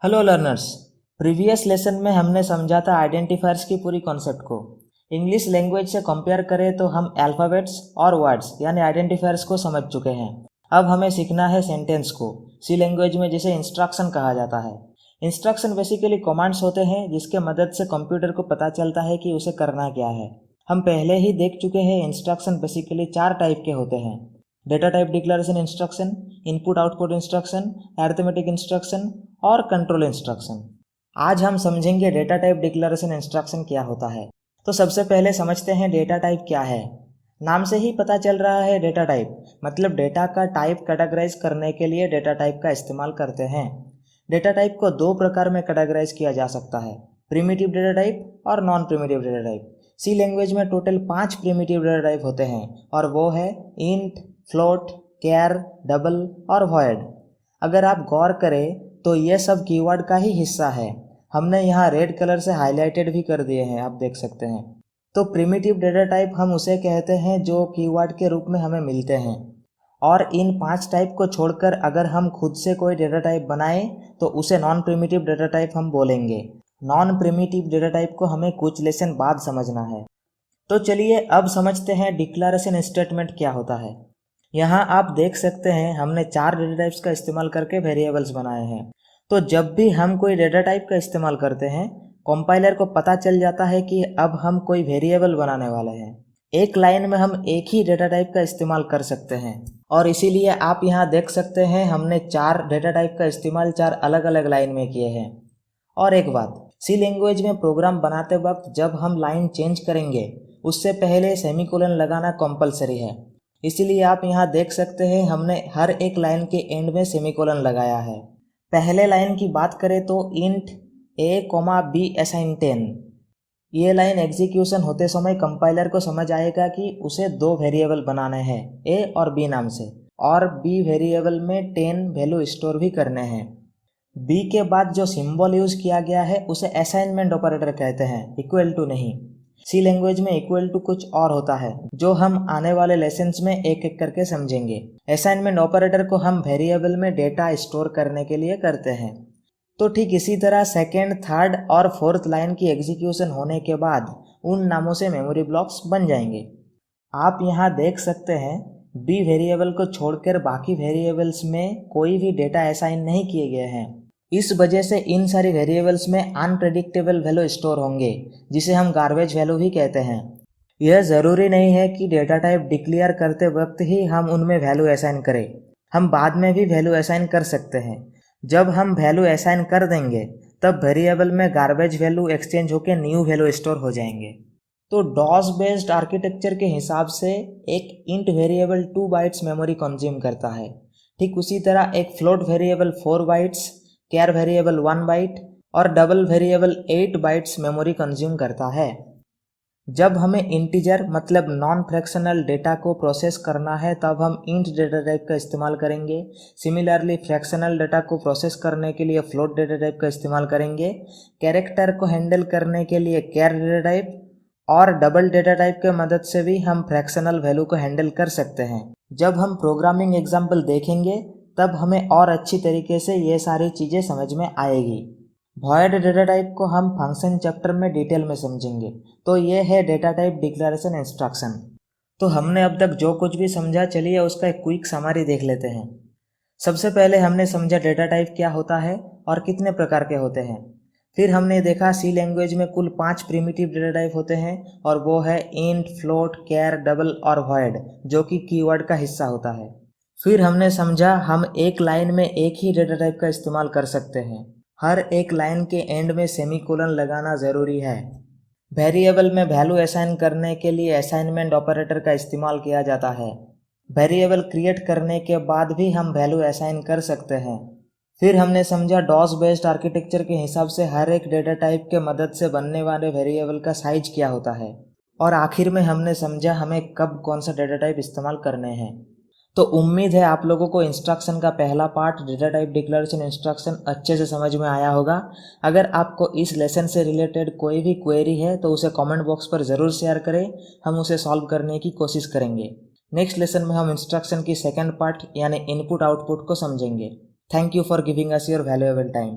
Hello learners. Previous lesson में हमने समझा था आइडेंटिफायर्स की पूरी कॉन्सेप्ट को। इंग्लिश लैंग्वेज से कंपेयर करें तो हम अल्फ़ाबेट्स और वर्ड्स यानी आइडेंटिफायर्स को समझ चुके हैं। अब हमें सीखना है सेंटेंस को। सी लैंग्वेज में जिसे इंस्ट्रक्शन कहा जाता है। इंस्ट्रक्शन बेसिकली कमांड्स होते हैं जिसके मदद से कंप्यूटर को पता चलता है कि उसे करना क्या है। हम पहले ही देख चुके हैं इंस्ट्रक्शन बेसिकली 4 टाइप के होते हैं। Data type declaration instruction, input output instruction, arithmetic instruction और कंट्रोल इंस्ट्रक्शन। आज हम समझेंगे डेटा टाइप डिक्लेरेशन इंस्ट्रक्शन क्या होता है। तो सबसे पहले समझते हैं डेटा टाइप क्या है। नाम से ही पता चल रहा है डेटा टाइप मतलब डेटा का टाइप कैटेगराइज करने के लिए डेटा टाइप का इस्तेमाल करते हैं। डेटा टाइप को 2 प्रकार में कैटेगराइज किया जा सकता है, प्रिमिटिव डेटा टाइप और नॉन प्रिमिटिव डेटा टाइप। सी लैंग्वेज में टोटल 5 प्रिमिटिव डेटा टाइप होते हैं और वो है इंट, फ्लोट, कैर, डबल और वॉइड। अगर आप गौर करें तो ये सब कीवर्ड का ही हिस्सा है। हमने यहाँ रेड कलर से हाईलाइटेड भी कर दिए हैं, आप देख सकते हैं। तो प्रिमिटिव डेटा टाइप हम उसे कहते हैं जो कीवर्ड के रूप में हमें मिलते हैं। और इन 5 टाइप को छोड़कर अगर हम खुद से कोई डेटा टाइप बनाएं तो उसे नॉन प्रिमिटिव डेटा टाइप हम बोलेंगे। नॉन प्रिमिटिव डेटा टाइप को हमें कुछ लेसन बाद समझना है। तो चलिए अब समझते हैं डिक्लेरेशन स्टेटमेंट क्या होता है। यहाँ आप देख सकते हैं हमने 4 डेटा टाइप्स का इस्तेमाल करके वेरिएबल्स बनाए हैं। तो जब भी हम कोई डेटा टाइप का इस्तेमाल करते हैं कंपाइलर को पता चल जाता है कि अब हम कोई वेरिएबल बनाने वाले हैं। एक लाइन में हम एक ही डेटा टाइप का इस्तेमाल कर सकते हैं और इसीलिए आप यहाँ देख सकते हैं हमने 4 डेटा टाइप का इस्तेमाल 4 अलग अलग लाइन में किए हैं। और एक बात, सी लैंग्वेज में प्रोग्राम बनाते वक्त जब हम लाइन चेंज करेंगे उससे पहले सेमीकोलन लगाना कंपलसरी है। इसीलिए आप यहाँ देख सकते हैं हमने हर एक लाइन के एंड में सेमीकोलन लगाया है। पहले लाइन की बात करें तो इंट a, b असाइन 10। ये लाइन एग्जीक्यूशन होते समय कंपाइलर को समझ आएगा कि उसे 2 वेरिएबल बनाने हैं, a और b नाम से, और b वेरिएबल में 10 वैल्यू स्टोर भी करने हैं। b के बाद जो सिंबल यूज किया गया है उसे असाइनमेंट ऑपरेटर कहते हैं, इक्वल टू नहीं। सी लैंग्वेज में इक्वल टू कुछ और होता है जो हम आने वाले लेसन्स में एक एक करके समझेंगे। असाइनमेंट ऑपरेटर को हम वेरिएबल में डेटा स्टोर करने के लिए करते हैं। तो ठीक इसी तरह सेकेंड, थर्ड और फोर्थ लाइन की एग्जीक्यूशन होने के बाद उन नामों से मेमोरी ब्लॉक्स बन जाएंगे। आप यहाँ देख सकते हैं बी वेरिएबल को छोड़कर बाकी वेरिएबल्स में कोई भी डेटा असाइन नहीं किए गए हैं। इस वजह से इन सारी वेरिएबल्स में अनप्रेडिक्टेबल वैल्यू स्टोर होंगे जिसे हम गार्बेज वैल्यू भी कहते हैं। यह ज़रूरी नहीं है कि डेटा टाइप डिक्लेयर करते वक्त ही हम उनमें वैल्यू असाइन करें, हम बाद में भी वैल्यू असाइन कर सकते हैं। जब हम वैल्यू असाइन कर देंगे तब वेरिएबल में गार्बेज वैल्यू एक्सचेंज होकर न्यू वैल्यू स्टोर हो जाएंगे। तो डॉस बेस्ड आर्किटेक्चर के हिसाब से एक int variable 2 bytes memory consume करता है। ठीक उसी तरह एक फ्लोट वेरिएबल 4 बाइट्स, कैर वेरिएबल 1 बाइट और double variable 8 bytes memory consume करता है। जब हमें इंटीजर मतलब नॉन फ्रैक्शनल डेटा को प्रोसेस करना है तब हम इंट डेटा टाइप का इस्तेमाल करेंगे। सिमिलरली फ्रैक्शनल डेटा को प्रोसेस करने के लिए फ्लोट डेटा टाइप का इस्तेमाल करेंगे। कैरेक्टर को हैंडल करने के लिए कैर डेटा टाइप और डबल डेटा टाइप के मदद से भी हम फ्रैक्शनल वैल्यू को हैंडल कर सकते हैं। जब हम प्रोग्रामिंग एग्जाम्पल देखेंगे तब हमें और अच्छी तरीके से ये सारी चीज़ें समझ में आएगी। वॉइड डेटा टाइप को हम फंक्शन चैप्टर में डिटेल में समझेंगे। तो ये है डेटा टाइप डिक्लेरेशन इंस्ट्रक्शन। तो हमने अब तक जो कुछ भी समझा, चलिए उसका एक क्विक समरी देख लेते हैं। सबसे पहले हमने समझा डेटा टाइप क्या होता है और कितने प्रकार के होते हैं। फिर हमने देखा सी लैंग्वेज में कुल 5 प्रिमिटिव डेटा टाइप होते हैं और वो है इंट, फ्लोट, कैर, डबल और वॉइड जो कि कीवर्ड का हिस्सा होता है। फिर हमने समझा हम एक लाइन में एक ही डेटा टाइप का इस्तेमाल कर सकते हैं। हर एक लाइन के एंड में सेमीकोलन लगाना ज़रूरी है। वेरिएबल में वैल्यू असाइन करने के लिए असाइनमेंट ऑपरेटर का इस्तेमाल किया जाता है। वेरिएबल क्रिएट करने के बाद भी हम वैल्यू असाइन कर सकते हैं। फिर हमने समझा डॉस बेस्ड आर्किटेक्चर के हिसाब से हर एक डेटा टाइप के मदद से बनने वाले वेरिएबल का साइज क्या होता है। और आखिर में हमने समझा हमें कब कौन सा डेटा टाइप इस्तेमाल करने हैं। तो उम्मीद है आप लोगों को इंस्ट्रक्शन का पहला part data type declaration instruction अच्छे से समझ में आया होगा। अगर आपको इस लेसन से रिलेटेड कोई भी क्वेरी है तो उसे कमेंट बॉक्स पर ज़रूर शेयर करें, हम उसे सॉल्व करने की कोशिश करेंगे। नेक्स्ट लेसन में हम इंस्ट्रक्शन की सेकंड पार्ट यानी इनपुट आउटपुट को समझेंगे। Thank you for giving us your valuable time.